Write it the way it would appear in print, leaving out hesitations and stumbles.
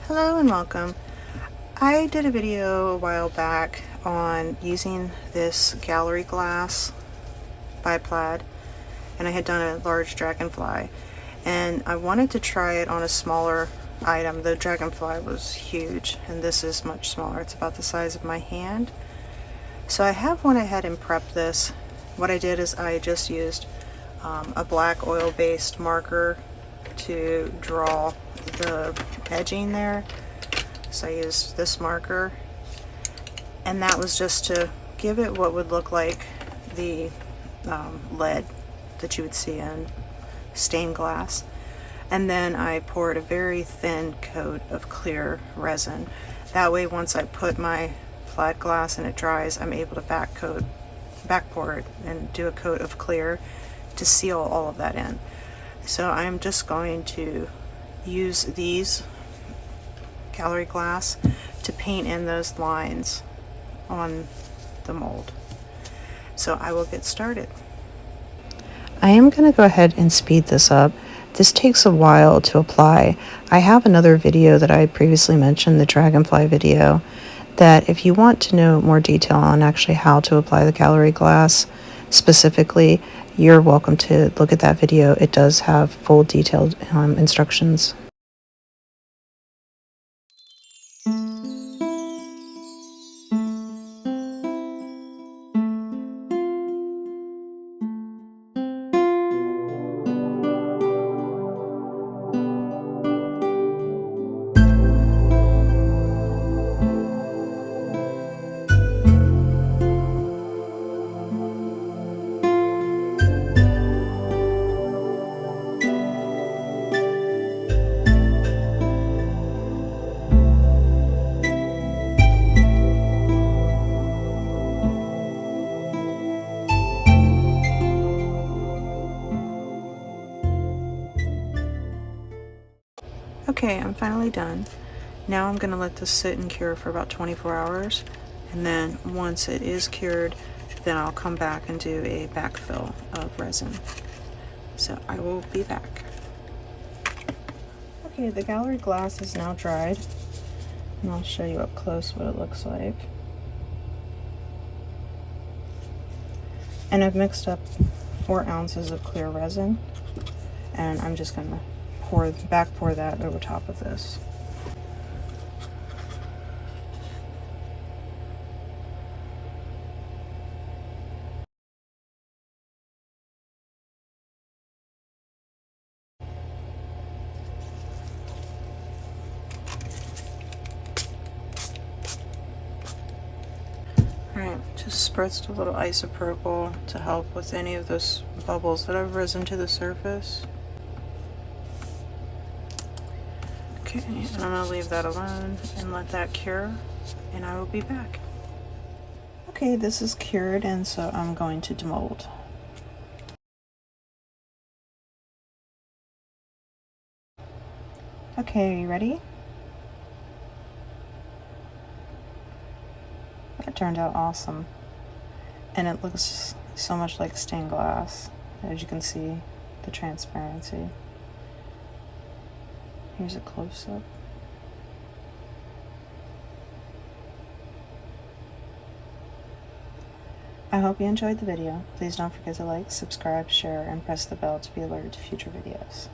Hello and welcome. I did a video a while back on using this gallery glass by Plaid, and I had done a large dragonfly, and I wanted to try it on a smaller item. The dragonfly was huge and this is much smaller. It's about the size of my hand. So I have went ahead and prepped this. What I did is I just used a black oil-based marker to draw the edging there. So I used this marker, and that was just to give it what would look like the lead that you would see in stained glass. And then I poured a very thin coat of clear resin. That way once I put my Plaid glass and it dries, I'm able to back pour it and do a coat of clear to seal all of that in. So I'm just going to use these gallery glass to paint in those lines on the mold. So I will get started. I am going to go ahead and speed this up. This takes a while to apply. I have another video that I previously mentioned, the dragonfly video, that if you want to know more detail on actually how to apply the gallery glass specifically, you're welcome to look at that video. It does have full detailed instructions. Okay, I'm finally done. Now I'm going to let this sit and cure for about 24 hours, and then once it is cured, then I'll come back and do a backfill of resin. So I will be back. Okay, the gallery glass is now dried, and I'll show you up close what it looks like. And I've mixed up 4 ounces of clear resin, and I'm just going to back pour that over top of this. Alright, just spritzed a little isopropyl to help with any of those bubbles that have risen to the surface. Okay, and I'm going to leave that alone and let that cure, and I will be back. Okay, this is cured, and so I'm going to demold. Okay, are you ready? That turned out awesome. And it looks so much like stained glass, as you can see, the transparency. Here's a close-up. I hope you enjoyed the video. Please don't forget to like, subscribe, share, and press the bell to be alerted to future videos.